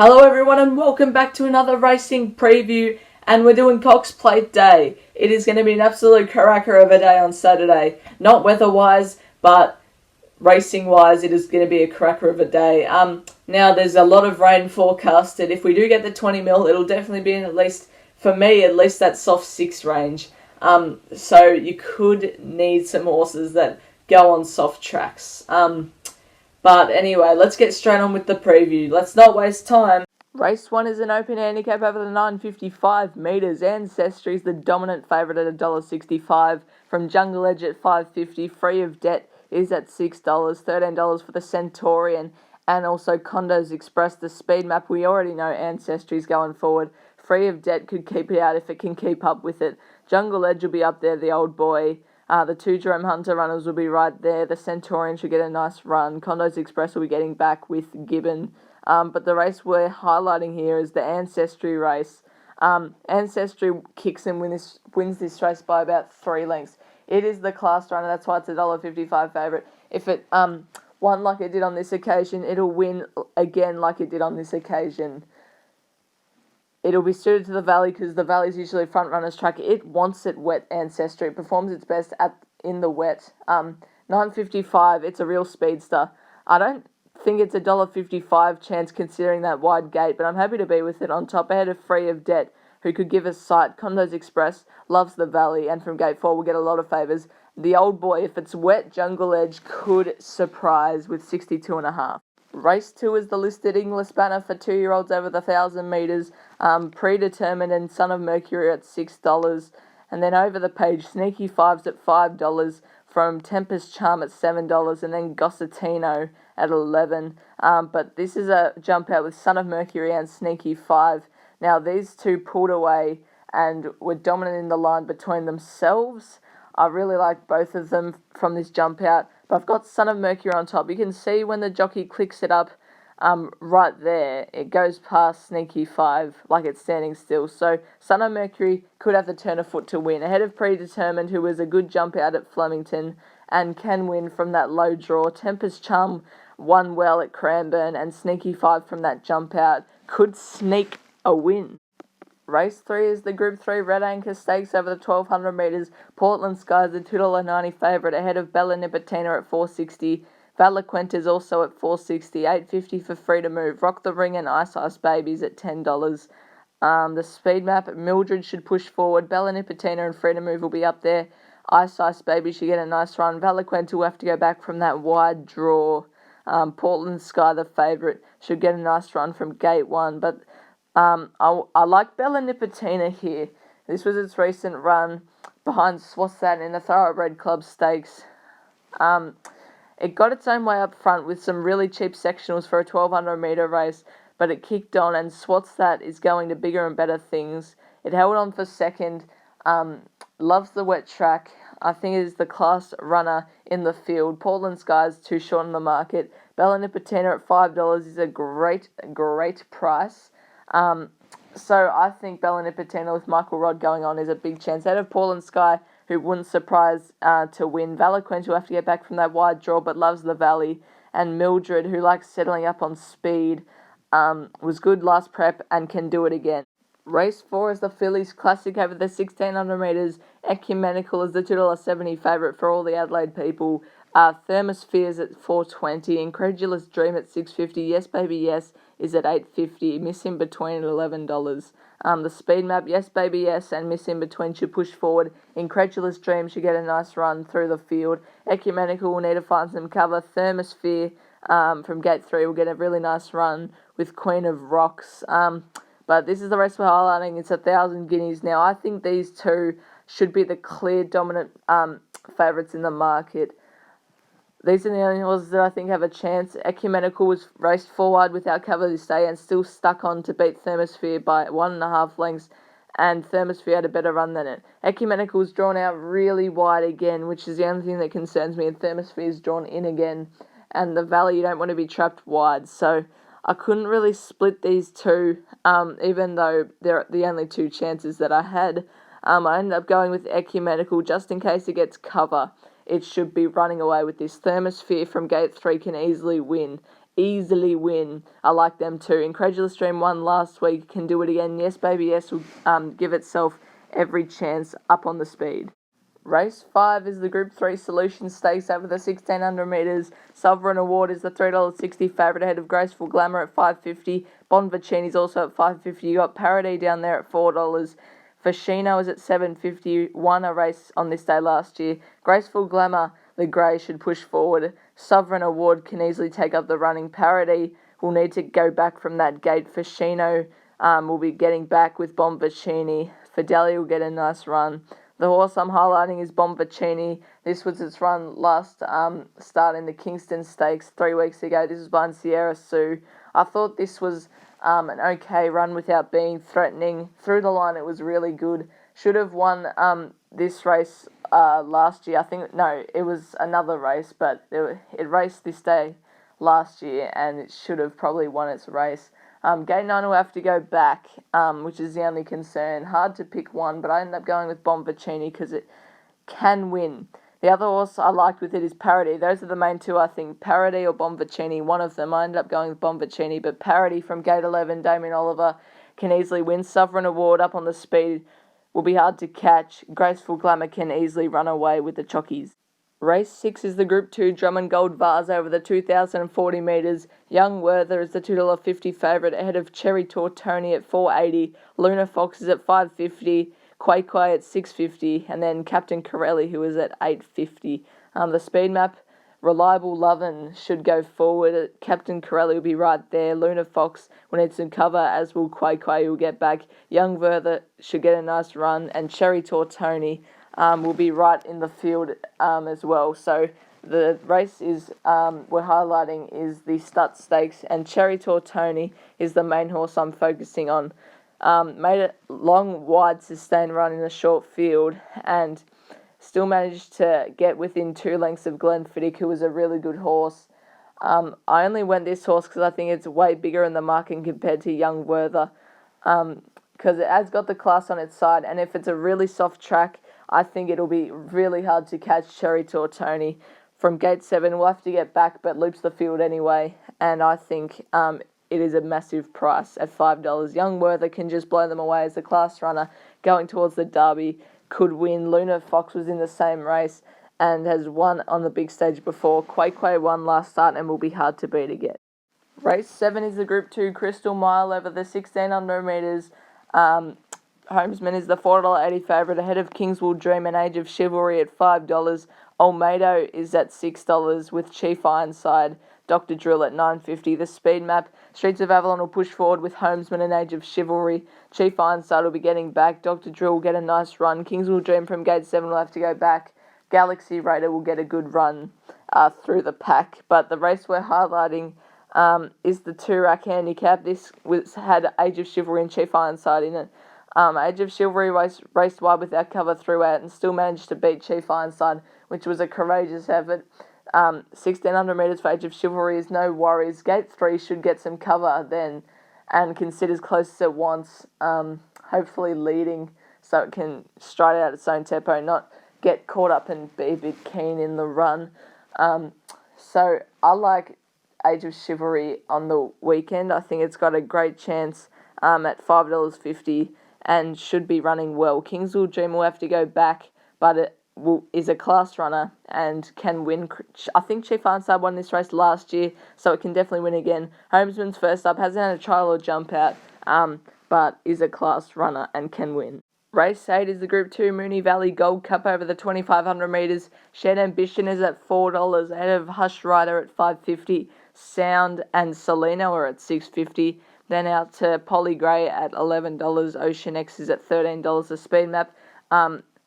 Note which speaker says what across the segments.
Speaker 1: Hello everyone and welcome back to another racing preview, and we're doing Cox Plate Day. It is going to be an absolute cracker of a day on Saturday. Not weather-wise, but racing-wise, it is going to be a cracker of a day. Now there's a lot of rain forecasted. If we do get the 20 mil, it'll definitely be in at least, for me, at least that soft 6 range. So you could need some horses that go on soft tracks. But anyway, let's get straight on with the preview. Let's not waste time. Race 1 is an open handicap over the 955 metres. Ancestry is the dominant favourite at $1.65. From Jungle Edge at $5.50. Free of Debt is at $6. $13 for the Centaurian. And also Condo's Express, the speed map. We already know Ancestry's going forward. Free of Debt could keep it out if it can keep up with it. Jungle Edge will be up there, the old boy. The 2 Jerome Hunter runners will be right there. The Centaurian should get a nice run. Condo's Express will be getting back with Gibbon. But the race we're highlighting here is the Ancestry race. Ancestry kicks and wins this race by about 3 lengths. It is the class runner, that's why it's a $1.55 favourite. If it won like it did on this occasion, it'll win again like it did on this occasion. It'll be suited to the Valley because the Valley's usually a front runner's track. It wants it wet, Ancestry. It performs its best in the wet. 9.55, it's a real speedster. I don't think it's a $1.55 chance considering that wide gate, but I'm happy to be with it on top ahead of Free of Debt, who could give us sight. Condo's Express loves the Valley, and from gate 4 we'll get a lot of favours. The old boy, if it's wet, Jungle Edge could surprise with 62.5. Race 2 is the listed Inglis banner for 2-year-olds over the 1,000 metres. Predetermined and Son of Mercury at $6. And then over the page, Sneaky Fives at $5. From Tempest Charm at $7. And then Gossatino at $11. But this is a jump out with Son of Mercury and Sneaky Five. Now these two pulled away and were dominant in the line between themselves. I really like both of them from this jump out. But I've got Son of Mercury on top. You can see when the jockey clicks it up right there, it goes past Sneaky Five like it's standing still. So Son of Mercury could have the turn of foot to win. Ahead of Predetermined, who was a good jump out at Flemington and can win from that low draw. Tempest Charm won well at Cranbourne, and Sneaky Five from that jump out could sneak a win. Race 3 is the Group 3 Red Anchor Stakes over the 1,200 metres. Portland Sky is the $2.90 favourite ahead of Bella Nipotina at $4.60. Valaquenta is also at $4.60. $8.50 for Free to Move. Rock the Ring and Ice Ice Babies at $10. The speed map, Mildred should push forward. Bella Nipotina and Free to Move will be up there. Ice Ice Baby should get a nice run. Valaquenta will have to go back from that wide draw. Portland Sky, the favourite, should get a nice run from gate 1, but I like Bella Nipotina here. This was its recent run behind Swassat in the Thoroughbred Club Stakes. It got its own way up front with some really cheap sectionals for a 1,200 metre race, but it kicked on, and Swassat is going to bigger and better things. It held on for second, loves the wet track. I think it is the class runner in the field. Portland Sky is too short on the market. Bella Nipotina at $5 is a great price. So I think Bella Nipotina with Michael Rodd going on is a big chance. Out of Portland Sky, who wouldn't surprise to win. Valaquenta will have to get back from that wide draw but loves the Valley. And Mildred, who likes settling up on speed, was good last prep and can do it again. Race 4 is the Fillies Classic over the 1,600 metres. Ecumenical is the $2.70 favourite for all the Adelaide people. Thermosphere is at $4.20. Incredulous Dream at $6.50. Yes Baby Yes is at $8.50. Miss In Between at $11. The speed map, Yes Baby Yes and Miss In Between should push forward. Incredulous Dream should get a nice run through the field. Ecumenical will need to find some cover. Thermosphere from gate 3 will get a really nice run with Queen of Rocks. But this is the race we're highlighting. It's 1,000 guineas. Now I think these two should be the clear dominant favourites in the market. These are the only horses that I think have a chance. Ecumenical was raced forward without cover this day and still stuck on to beat Thermosphere by 1.5 lengths, and Thermosphere had a better run than it. Ecumenical was drawn out really wide again, which is the only thing that concerns me, and Thermosphere is drawn in again, and the Valley, you don't want to be trapped wide, so I couldn't really split these two, even though they're the only two chances that I had. I ended up going with Ecumenical just in case it gets cover. It should be running away with this. Thermosphere from gate 3 can easily win. easily win. I like them too. Incredulous Dream won last week, can do it again. Yes Baby Yes will give itself every chance up on the speed. Race 5 is the Group 3 Solution Stakes over the 1600 metres. Sovereign Award is the $3.60 favourite ahead of Graceful Glamour at $5.50. Bonvicini is also at $5.50. You got Paradee down there at $4. Fascino is at $7.50. Won a race on this day last year. Graceful Glamour, the grey, should push forward. Sovereign Award can easily take up the running. Paradee will need to go back from that gate. Fascino will be getting back with Bonvicini. Fidelity will get a nice run. The horse I'm highlighting is Bonvicini. This was its run last start in the Kingston Stakes 3 weeks ago. This was behind Sierra Sue. I thought this was an okay run without being threatening. Through the line, it was really good. Should have won this race last year. It was another race, but it raced this day last year, and it should have probably won its race. Gate 9 will have to go back, which is the only concern. Hard to pick one, but I ended up going with Bonvicini because it can win. The other horse I liked with it is Paradee. Those are the main two, I think. Paradee or Bonvicini, one of them. I ended up going with Bonvicini, but Paradee from Gate 11, Damien Oliver, can easily win. Sovereign Award up on the speed will be hard to catch. Graceful Glamour can easily run away with the chockies. Race 6 is the Group 2 Drummond Gold Vase over the 2,040 metres. Young Werther is the $2.50 favourite ahead of Cherry Tortoni at $4.80. Lunar Fox is at $5.50. Khoekhoe at $6.50. And then Captain Corelli, who is at $8.50. The speed map, Reliable Lovin' should go forward. Captain Corelli will be right there. Lunar Fox will need some cover, as will Khoekhoe, who will get back. Young Werther should get a nice run. And Cherry Tortoni will be right in the field as well. So the race is we're highlighting is the Stut Stakes, and Cherry Tortoni is the main horse I'm focusing on. Made a long, wide, sustained run in a short field, and still managed to get within 2 lengths of Glenfiddich, who was a really good horse. I only went this horse because I think it's way bigger in the market compared to Young Werther, because it has got the class on its side, and if it's a really soft track, I think it'll be really hard to catch Cherry Tortoni. From Gate 7, we'll have to get back, but loops the field anyway, and I think it is a massive price at $5. Young Werther can just blow them away as a class runner going towards the Derby, could win. Lunar Fox was in the same race and has won on the big stage before. Khoekhoe won last start and will be hard to beat again. Race 7 is the Group 2 Crystal Mile over the 1,600 metres. Homesman is the $4.80 favourite ahead of Kingswood Dream and Age of Chivalry at $5. Olmedo is at $6 with Chief Ironside, Dr. Drill at $9.50. The speed map, Streets of Avalon will push forward with Homesman and Age of Chivalry. Chief Ironside will be getting back. Dr. Drill will get a nice run. Kingswood Dream from Gate 7 will have to go back. Galaxy Raider will get a good run through the pack. But the race we're highlighting is the 2-rack handicap. This had Age of Chivalry and Chief Ironside in it. Age of Chivalry raced wide without cover throughout and still managed to beat Chief Ironside, which was a courageous effort. 1,600 metres for Age of Chivalry is no worries. Gate 3 should get some cover then and can sit as close as it wants, hopefully leading so it can stride out its own tempo, not get caught up and be a bit keen in the run. So I like Age of Chivalry on the weekend. I think it's got a great chance at $5.50 and should be running well. Kingswood Dream will have to go back, but it is a class runner and can win. I think Chief Ironside won this race last year, so it can definitely win again. Homesman's first up, hasn't had a trial or jump out, but is a class runner and can win. Race 8 is the Group 2 Moonee Valley Gold Cup over the 2,500 metres. Shared Ambition is at $4, ahead of Hush Rider at $5.50. Sound and Selena are at $6.50. Then out to Polly Grey at $11. Ocean X is at $13. The speed map,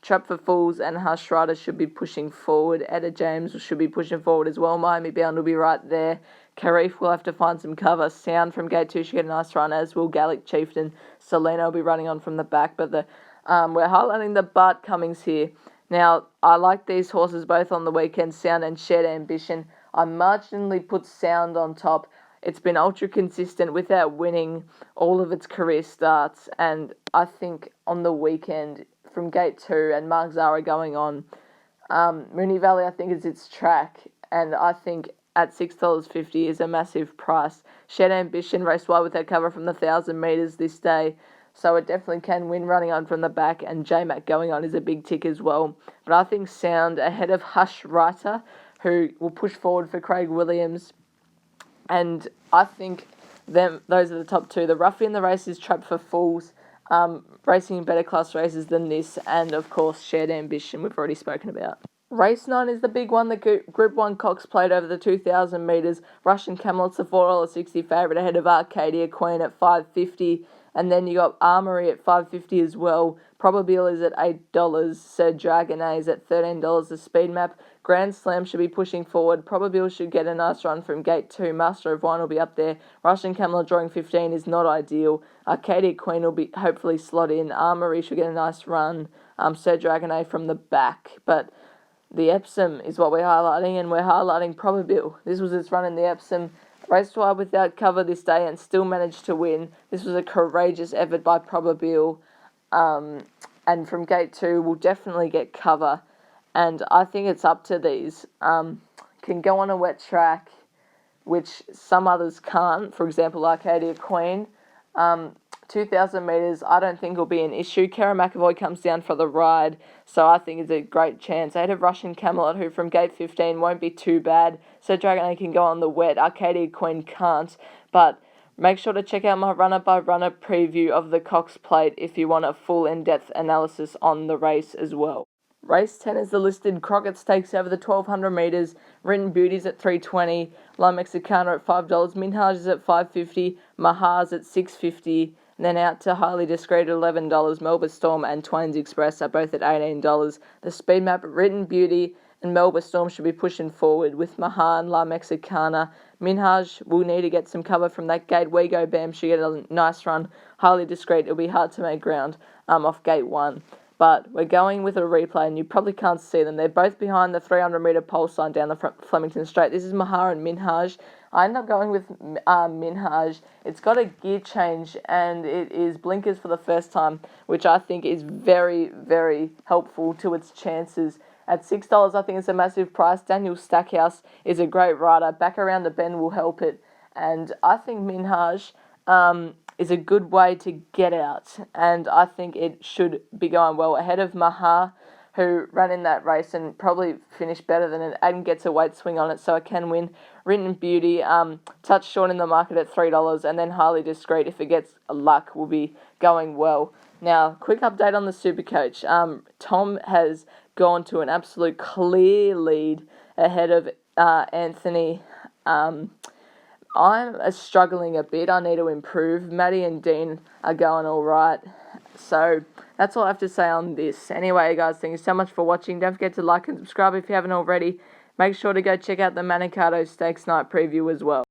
Speaker 1: Trap for Fools and Hush Rider should be pushing forward. Etta James should be pushing forward as well. Miami Bound will be right there. Karif will have to find some cover. Sound from Gate 2 should get a nice run, as will Gallic Chieftain. Selena will be running on from the back, but we're highlighting the Bart Cummings here. Now, I like these horses both on the weekend, Sound and Shared Ambition. I marginally put Sound on top. It's been ultra consistent without winning all of its career starts, and I think on the weekend from Gate 2 and Mark Zara going on, Moonee Valley I think is its track, and I think at $6.50 is a massive price. Shed Ambition raced wide without cover from the 1,000 metres this day, so it definitely can win running on from the back, and J-Mac going on is a big tick as well. But I think Sound ahead of Hush Writer, who will push forward for Craig Williams, and I think those are the top two. The Roughie in the race is Trap for Fools, racing in better class races than this, and of course Shared Ambition we've already spoken about. Race 9 is the big one, the Group 1 Cox Plate over the 2,000 metres. Russian Camelot's a $4.60 favourite ahead of Arcadia Queen at $5.50. And then you got Armory at $5.50 as well. Probabeel is at $8. Sir Dragonet is at $13. The speed map. Grand Slam should be pushing forward. Probabeel should get a nice run from gate 2. Master of Wine will be up there. Russian Camelot drawing 15 is not ideal. Arcadia Queen will be hopefully slot in. Armory should get a nice run. Sir Dragonet from the back. But the Epsom is what we're highlighting, and we're highlighting Probabeel. This was its run in the Epsom. Raced wide without cover this day and still managed to win. This was a courageous effort by Probabeel. And from gate 2 will definitely get cover. And I think it's up to these. Can go on a wet track, which some others can't. For example, Arcadia Queen. 2,000 metres, I don't think will be an issue. Kara McAvoy comes down for the ride, so I think it's a great chance. Ahead of Russian Camelot, who from gate 15 won't be too bad. So Dragonet can go on the wet. Arcadia Queen can't. But make sure to check out my runner-by-runner preview of the Cox Plate if you want a full in-depth analysis on the race as well. Race 10 is the listed Crockett Stakes over the 1,200 metres. Written Beauties at $3.20. La Mexicana at $5. Minhaj is at $5.50. Mahar's at $6.50. And then out to Highly Discreet at $11. Melba Storm and Twain's Express are both at $18. The speed map, Written Beauty and Melba Storm should be pushing forward with Mahar and La Mexicana. Minhaj will need to get some cover from that gate. We Go Bam should get a nice run. Highly Discreet, it'll be hard to make ground off gate 1. But we're going with a replay, and you probably can't see them. They're both behind the 300-metre pole sign down the Flemington Straight. This is Mahar and Minhaj. I end up going with Minhaj. It's got a gear change, and it is blinkers for the first time, which I think is very, very helpful to its chances. At $6, I think it's a massive price. Daniel Stackhouse is a great rider. Back around the bend will help it. And I think Minhaj is a good way to get out, and I think it should be going well ahead of Mahar, who ran in that race and probably finished better than it and gets a weight swing on it, so it can win. Written Beauty, touch short in the market at $3, and then Highly Discreet, if it gets luck, will be going well. Now, quick update on the Supercoach. Tom has gone to an absolute clear lead ahead of Anthony. I'm struggling a bit. I need to improve. Maddie and Dean are going all right. So that's all I have to say on this. Anyway, guys, thank you so much for watching. Don't forget to like and subscribe if you haven't already. Make sure to go check out the Manikato Stakes Night preview as well.